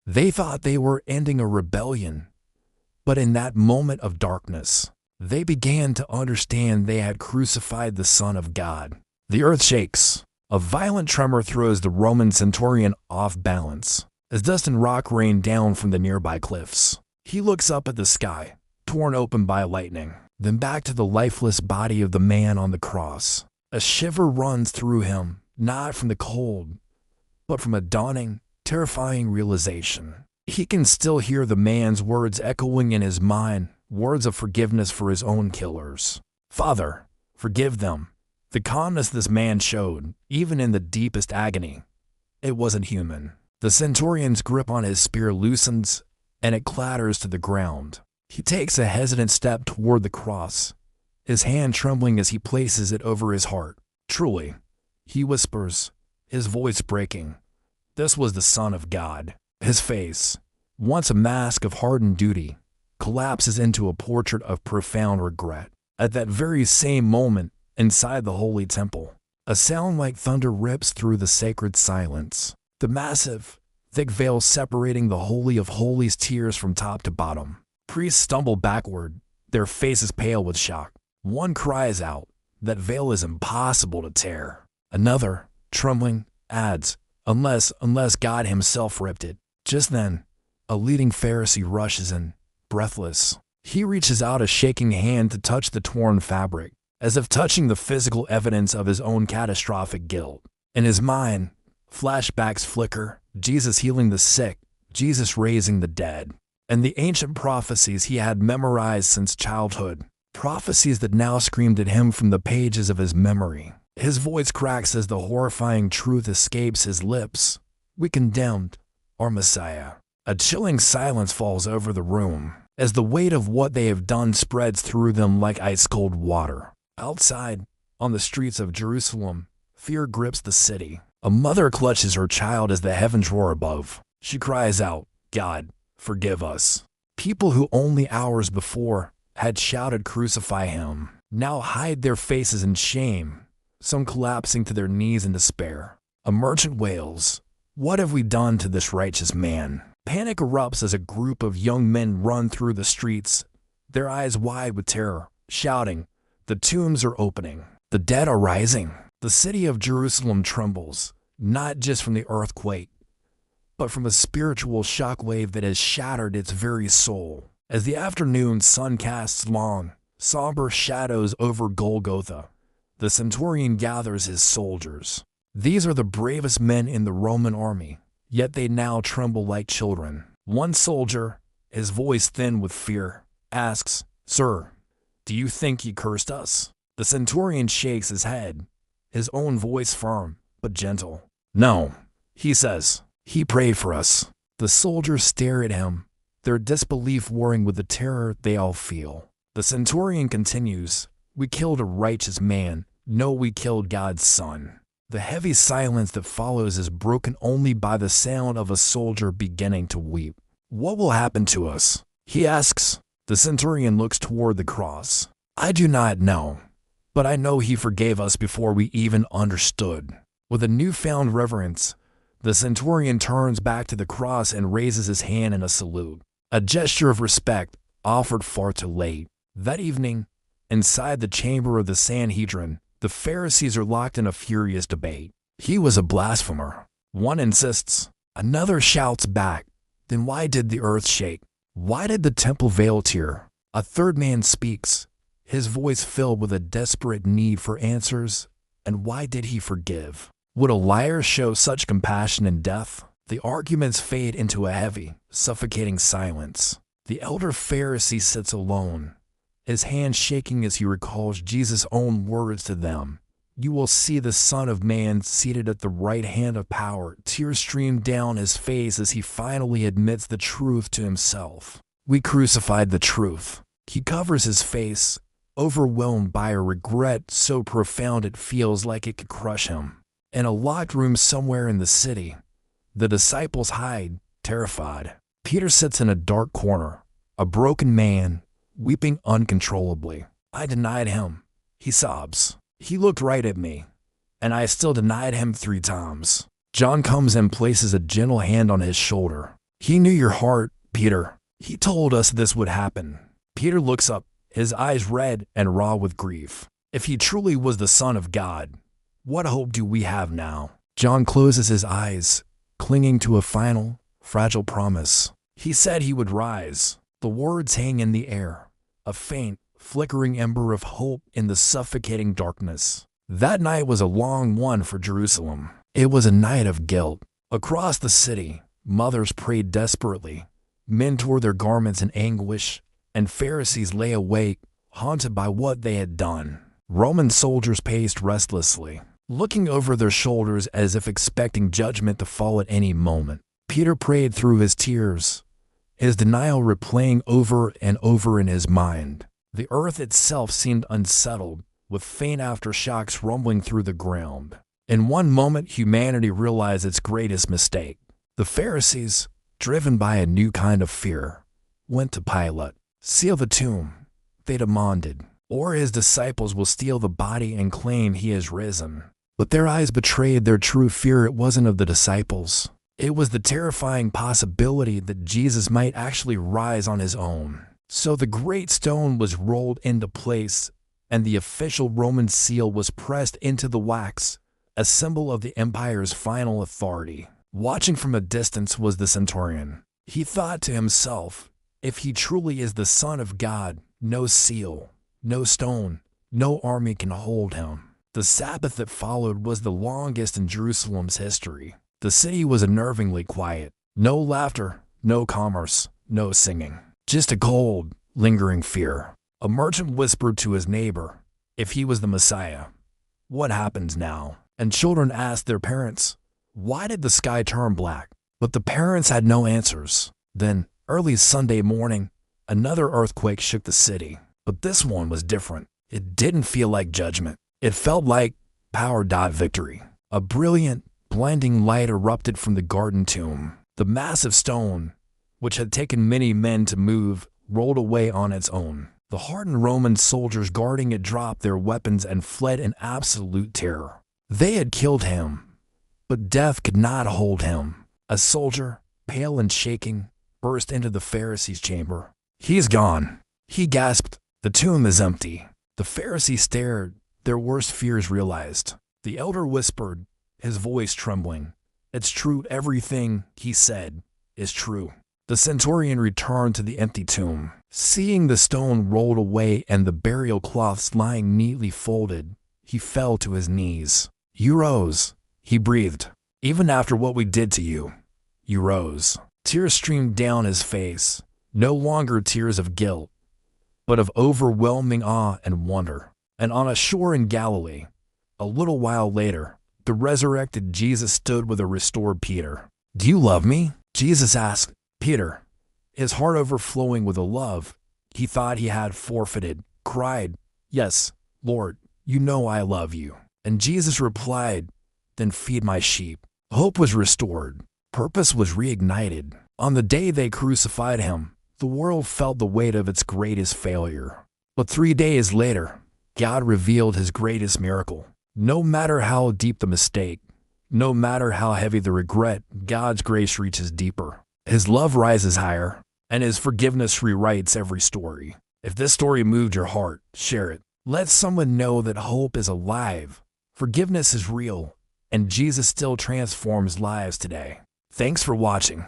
They thought they were ending a rebellion, but in that moment of darkness, they began to understand they had crucified the Son of God. The earth shakes. A violent tremor throws the Roman centurion off balance as dust and rock rain down from the nearby cliffs. He looks up at the sky, torn open by lightning, then back to the lifeless body of the man on the cross. A shiver runs through him, not from the cold, but from a dawning, terrifying realization. He can still hear the man's words echoing in his mind, words of forgiveness for his own killers. "Father, forgive them." The calmness this man showed, even in the deepest agony, it wasn't human. The centurion's grip on his spear loosens, and it clatters to the ground. He takes a hesitant step toward the cross, his hand trembling as he places it over his heart. "Truly," he whispers, his voice breaking, "this was the Son of God." His face, once a mask of hardened duty, collapses into a portrait of profound regret. At that very same moment, inside the holy temple, a sound like thunder rips through the sacred silence. The massive, thick veil separating the Holy of Holies tears from top to bottom. Priests stumble backward, their faces pale with shock. One cries out, "That veil is impossible to tear." Another, trembling, adds, unless God himself ripped it." Just then, a leading Pharisee rushes in, breathless. He reaches out a shaking hand to touch the torn fabric, as if touching the physical evidence of his own catastrophic guilt. In his mind, flashbacks flicker, Jesus healing the sick, Jesus raising the dead, and the ancient prophecies he had memorized since childhood, prophecies that now screamed at him from the pages of his memory. His voice cracks as the horrifying truth escapes his lips. "We condemned our Messiah." A chilling silence falls over the room, as the weight of what they have done spreads through them like ice-cold water. Outside, on the streets of Jerusalem, fear grips the city. A mother clutches her child as the heavens roar above. She cries out, "God, forgive us." People who only hours before had shouted, "Crucify him," now hide their faces in shame, some collapsing to their knees in despair. A merchant wails, "What have we done to this righteous man?" Panic erupts as a group of young men run through the streets, their eyes wide with terror, shouting, "The tombs are opening. The dead are rising." The city of Jerusalem trembles, not just from the earthquake, but from a spiritual shockwave that has shattered its very soul. As the afternoon sun casts long, somber shadows over Golgotha, the centurion gathers his soldiers. These are the bravest men in the Roman army, yet they now tremble like children. One soldier, his voice thin with fear, asks, "Sir, do you think he cursed us?" The centurion shakes his head, his own voice firm but gentle. "No," he says, "he prayed for us." The soldiers stare at him, their disbelief warring with the terror they all feel. The centurion continues, "We killed a righteous man. No, we killed God's son." The heavy silence that follows is broken only by the sound of a soldier beginning to weep. "What will happen to us?" he asks. The centurion looks toward the cross. "I do not know, but I know he forgave us before we even understood." With a newfound reverence, the centurion turns back to the cross and raises his hand in a salute, a gesture of respect offered far too late. That evening, inside the chamber of the Sanhedrin, the Pharisees are locked in a furious debate. "He was a blasphemer," one insists. Another shouts back, "Then why did the earth shake? Why did the temple veil tear?" A third man speaks, his voice filled with a desperate need for answers. "And why did he forgive? Would a liar show such compassion in death?" The arguments fade into a heavy, suffocating silence. The elder Pharisee sits alone, his hand shaking as he recalls Jesus' own words to them. "You will see the Son of Man seated at the right hand of power." Tears stream down his face as he finally admits the truth to himself. "We crucified the truth." He covers his face, overwhelmed by a regret so profound it feels like it could crush him. In a locked room somewhere in the city, the disciples hide, terrified. Peter sits in a dark corner, a broken man, weeping uncontrollably. "I denied him," he sobs. "He looked right at me, and I still denied him 3 times. John comes and places a gentle hand on his shoulder. He knew your heart, Peter. He told us this would happen. Peter looks up, his eyes red and raw with grief. If he truly was the Son of God, what hope do we have now? John closes his eyes, clinging to a final, fragile promise. He said he would rise. The words hang in the air, a faint, flickering ember of hope in the suffocating darkness. That night was a long one for Jerusalem. It was a night of guilt. Across the city, mothers prayed desperately. Men tore their garments in anguish, and Pharisees lay awake, haunted by what they had done. Roman soldiers paced restlessly, looking over their shoulders as if expecting judgment to fall at any moment. Peter prayed through his tears, his denial replaying over and over in his mind. The earth itself seemed unsettled, with faint aftershocks rumbling through the ground. In one moment, humanity realized its greatest mistake. The Pharisees, driven by a new kind of fear, went to Pilate. "Seal the tomb," they demanded, "or his disciples will steal the body and claim he has risen." But their eyes betrayed their true fear. It wasn't of the disciples. It was the terrifying possibility that Jesus might actually rise on his own. So the great stone was rolled into place, and the official Roman seal was pressed into the wax, a symbol of the empire's final authority. Watching from a distance was the centurion. He thought to himself, if he truly is the Son of God, no seal, no stone, no army can hold him. The Sabbath that followed was the longest in Jerusalem's history. The city was unnervingly quiet. No laughter, no commerce, no singing. Just a cold, lingering fear. A merchant whispered to his neighbor, if he was the Messiah, what happens now? And children asked their parents, why did the sky turn black? But the parents had no answers. Then, early Sunday morning, another earthquake shook the city. But this one was different. It didn't feel like judgment. It felt like power-victory. A brilliant, blinding light erupted from the garden tomb. The massive stone, which had taken many men to move, rolled away on its own. The hardened Roman soldiers guarding it dropped their weapons and fled in absolute terror. They had killed him, but death could not hold him. A soldier, pale and shaking, burst into the Pharisees' chamber. "He's gone," he gasped. "The tomb is empty." The Pharisees stared, their worst fears realized. The elder whispered, his voice trembling, "It's true, everything he said is true." The centurion returned to the empty tomb. Seeing the stone rolled away and the burial cloths lying neatly folded, he fell to his knees. "You rose," he breathed. "Even after what we did to you, you rose." Tears streamed down his face, no longer tears of guilt, but of overwhelming awe and wonder. And on a shore in Galilee, a little while later, the resurrected Jesus stood with a restored Peter. "Do you love me?" Jesus asked Peter, his heart overflowing with a love he thought he had forfeited, cried, "Yes, Lord, you know I love you." And Jesus replied, "Then feed my sheep." Hope was restored. Purpose was reignited. On the day they crucified him, the world felt the weight of its greatest failure. But 3 days later, God revealed his greatest miracle. No matter how deep the mistake, no matter how heavy the regret, God's grace reaches deeper. His love rises higher, and his forgiveness rewrites every story. If this story moved your heart, share it. Let someone know that hope is alive, forgiveness is real, and Jesus still transforms lives today. Thanks for watching.